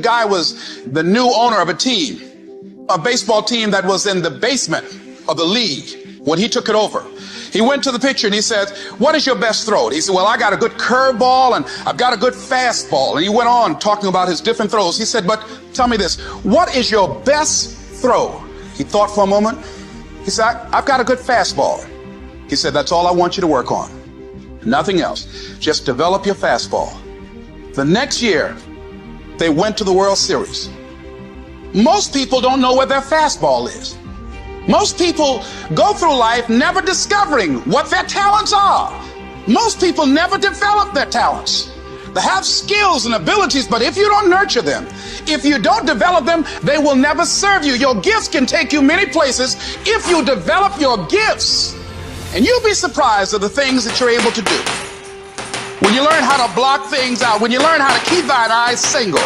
guy was the new owner of a team, a baseball team that was in the basement of the league when he took it over. He went to the pitcher and he said, what is your best throw? He said, well, I got a good curveball and I've got a good fastball. And he went on talking about his different throws. He said, but tell me this, what is your best throw? He thought for a moment. He said, I've got a good fastball. He said, that's all I want you to work on. Nothing else. Just develop your fastball. The next year, they went to the World Series. Most people don't know where their fastball is. Most people go through life never discovering what their talents are. Most people never develop their talents. They have skills and abilities, but if you don't nurture them, if you don't develop them, they will never serve you. Your gifts can take you many places if you develop your gifts. And you'll be surprised at the things that you're able to do. When you learn how to block things out, when you learn how to keep thine eyes single,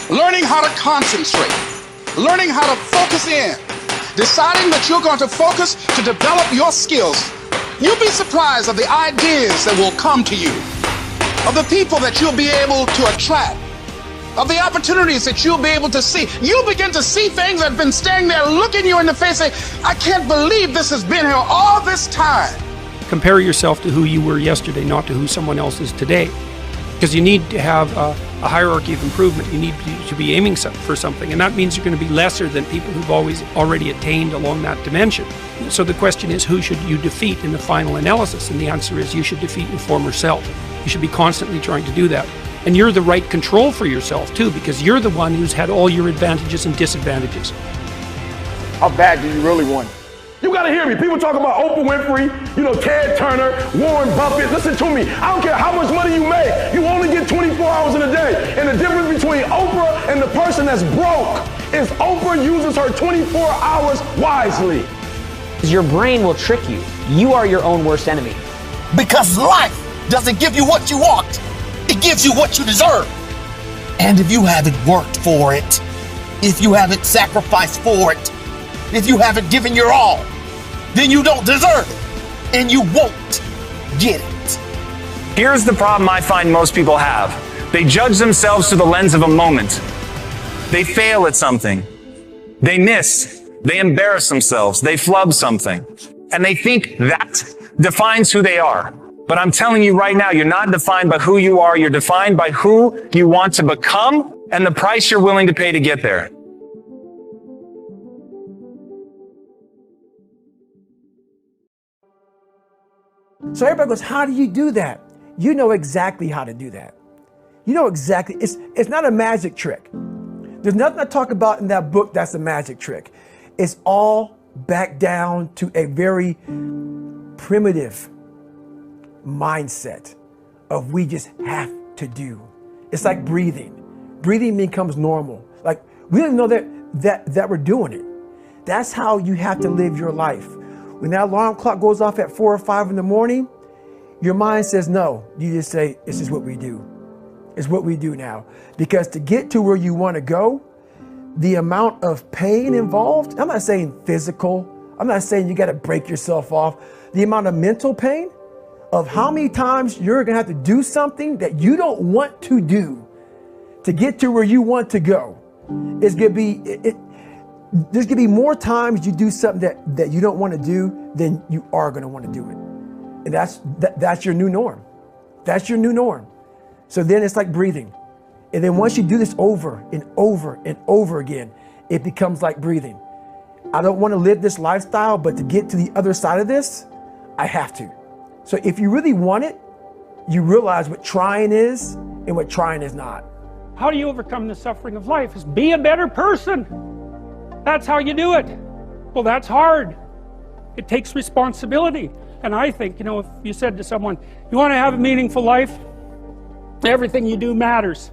learning how to concentrate, learning how to focus in, deciding that you're going to focus to develop your skills, you'll be surprised of the ideas that will come to you, of the people that you'll be able to attract, of the opportunities that you'll be able to see. You'll begin to see things that have been standing there looking you in the face saying, I can't believe this has been here all this time. Compare yourself to who you were yesterday, not to who someone else is today. Because you need to have a hierarchy of improvement. You need to be aiming for something, and that means you're going to be lesser than people who've already attained along that dimension. So the question is, who should you defeat in the final analysis? And the answer is, you should defeat your former self. You should be constantly trying to do that. And you're the right control for yourself too, because you're the one who's had all your advantages and disadvantages. How bad do you really want it? You gotta hear me. People talk about Oprah Winfrey, Ted Turner, Warren Buffett. Listen to me. I don't care how much money you make. You only get 24 hours in a day. And the difference between Oprah and the person that's broke is Oprah uses her 24 hours wisely. Your brain will trick you. You are your own worst enemy. Because life doesn't give you what you want. It gives you what you deserve. And if you haven't worked for it, if you haven't sacrificed for it, if you haven't given your all, then you don't deserve it, and you won't get it. Here's the problem I find most people have. They judge themselves through the lens of a moment. They fail at something. They miss. They embarrass themselves. They flub something. And they think that defines who they are. But I'm telling you right now, you're not defined by who you are. You're defined by who you want to become and the price you're willing to pay to get there. So everybody goes, how do you do that? You know exactly how to do that. You know exactly, it's not a magic trick. There's nothing I talk about in that book that's a magic trick. It's all back down to a very primitive mindset of we just have to do. It's like breathing. Breathing becomes normal. Like we don't know that we're doing it. That's how you have to live your life. When that alarm clock goes off at 4 or 5 in the morning, your mind says no. You just say, this is what we do. It's what we do now. Because to get to where you want to go, the amount of pain involved, I'm not saying physical, I'm not saying you got to break yourself off. The amount of mental pain of how many times you're going to have to do something that you don't want to do to get to where you want to go is going to be, there's going to be more times you do something that you don't want to do than you are going to want to do it. And that's your new norm. That's your new norm. So then it's like breathing. And then once you do this over and over and over again, it becomes like breathing. I don't want to live this lifestyle, but to get to the other side of this, I have to. So if you really want it, you realize what trying is and what trying is not. How do you overcome the suffering of life? Is be a better person. That's how you do it. Well, that's hard. It takes responsibility. And I think, if you said to someone, you want to have a meaningful life? Everything you do matters.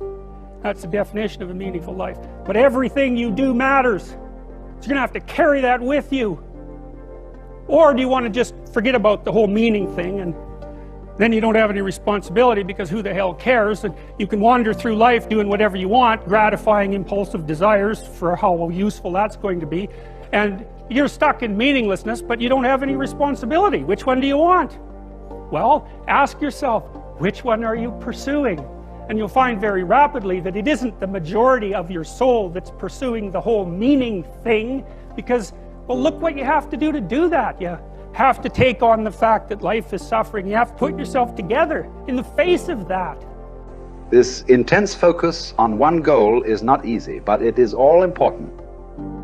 That's the definition of a meaningful life. But everything you do matters. So you're going to have to carry that with you. Or do you want to just forget about the whole meaning thing and then you don't have any responsibility because who the hell cares, and you can wander through life doing whatever you want, gratifying impulsive desires for how useful that's going to be, and you're stuck in meaninglessness, but you don't have any responsibility. Which one do you want? Well, ask yourself, which one are you pursuing? And you'll find very rapidly that it isn't the majority of your soul that's pursuing the whole meaning thing, because, well, look what you have to do that. You have to take on the fact that life is suffering. You have to put yourself together in the face of that. This intense focus on one goal is not easy, but it is all important.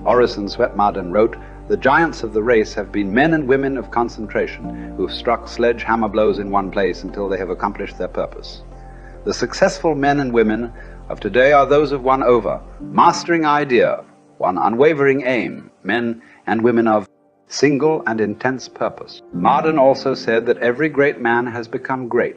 Orison Swett Marden wrote, "The giants of the race have been men and women of concentration who have struck sledgehammer blows in one place until they have accomplished their purpose. The successful men and women of today are those of one mastering idea, one unwavering aim, men and women of single and intense purpose." Marden also said that every great man has become great.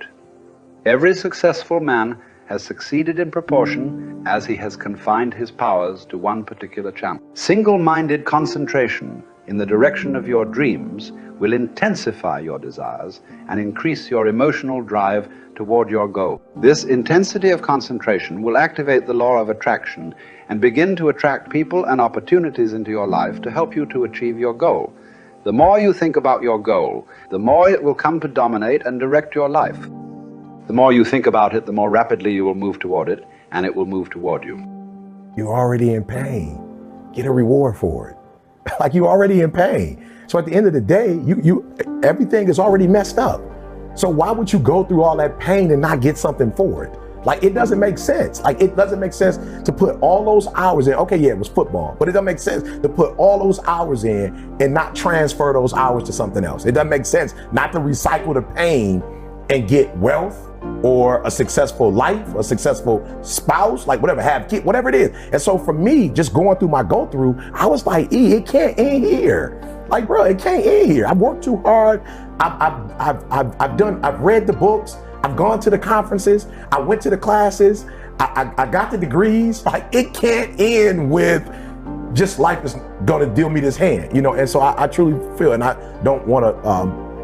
Every successful man has succeeded in proportion as he has confined his powers to one particular channel. Single-minded concentration in the direction of your dreams will intensify your desires and increase your emotional drive toward your goal. This intensity of concentration will activate the law of attraction and begin to attract people and opportunities into your life to help you to achieve your goal. The more you think about your goal, the more it will come to dominate and direct your life. The more you think about it, the more rapidly you will move toward it, and it will move toward you. You're already in pain. Get a reward for it. Like, you're already in pain. So at the end of the day, everything is already messed up. So why would you go through all that pain and not get something for it? Like, it doesn't make sense. Like, it doesn't make sense to put all those hours in. Okay, yeah, it was football, but it doesn't make sense to put all those hours in and not transfer those hours to something else. It doesn't make sense not to recycle the pain and get wealth or a successful life, a successful spouse, like whatever, have kids, whatever it is. And so for me, just going through my go-through, I was like, it can't end here. Like, bro, it can't end here. I've worked too hard. I've read the books. I've gone to the conferences. I went to the classes. I got the degrees. Like, it can't end with just life is gonna deal me this hand, you know? And so I truly feel, and I don't wanna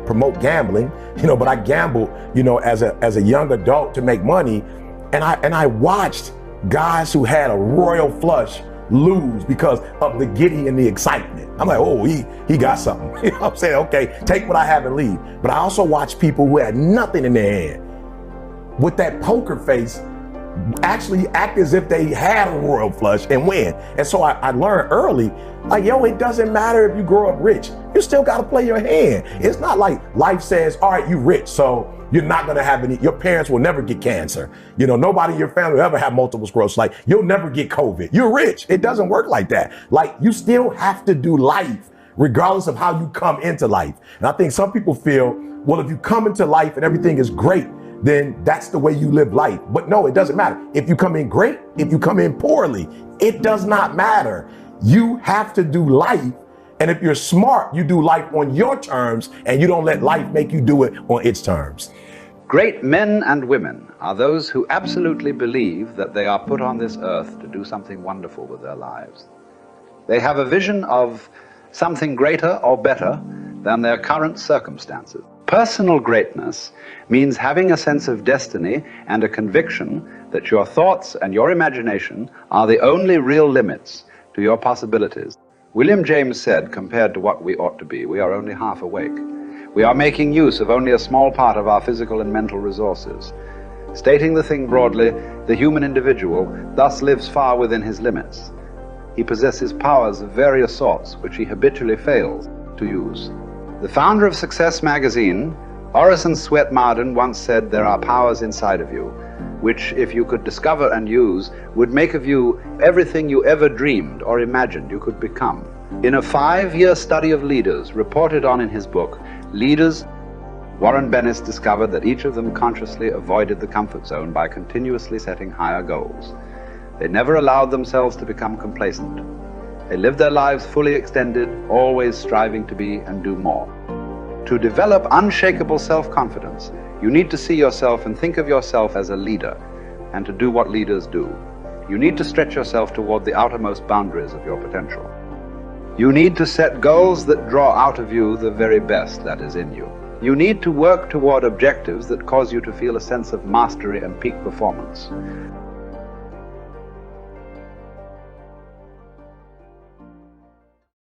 promote gambling, you know, but I gambled, you know, as a young adult to make money. And I watched guys who had a royal flush lose because of the giddy and the excitement. I'm like, oh, he got something. You know what I'm saying? Okay, take what I have and leave. But I also watched people who had nothing in their hand with that poker face actually act as if they had a royal flush and win. And so I learned early, like, yo, it doesn't matter if you grow up rich. You still got to play your hand. It's not like life says, all right, you rich, so you're not going to have any, your parents will never get cancer. You know, nobody in your family will ever have multiple sclerosis. Like, you'll never get COVID. You're rich. It doesn't work like that. Like, you still have to do life regardless of how you come into life. And I think some people feel, well, if you come into life and everything is great, then that's the way you live life. But no, it doesn't matter. If you come in great, if you come in poorly, it does not matter. You have to do life. And if you're smart, you do life on your terms and you don't let life make you do it on its terms. Great men and women are those who absolutely believe that they are put on this earth to do something wonderful with their lives. They have a vision of something greater or better than their current circumstances. Personal greatness means having a sense of destiny and a conviction that your thoughts and your imagination are the only real limits to your possibilities. William James said, compared to what we ought to be, we are only half awake. We are making use of only a small part of our physical and mental resources. Stating the thing broadly, the human individual thus lives far within his limits. He possesses powers of various sorts which he habitually fails to use. The founder of Success magazine, Orison Swett Marden, once said, there are powers inside of you, which, if you could discover and use, would make of you everything you ever dreamed or imagined you could become. In a 5-year study of leaders reported on in his book, Leaders, Warren Bennis discovered that each of them consciously avoided the comfort zone by continuously setting higher goals. They never allowed themselves to become complacent. They lived their lives fully extended, always striving to be and do more. To develop unshakable self-confidence, you need to see yourself and think of yourself as a leader, and to do what leaders do. You need to stretch yourself toward the outermost boundaries of your potential. You need to set goals that draw out of you the very best that is in you. You need to work toward objectives that cause you to feel a sense of mastery and peak performance.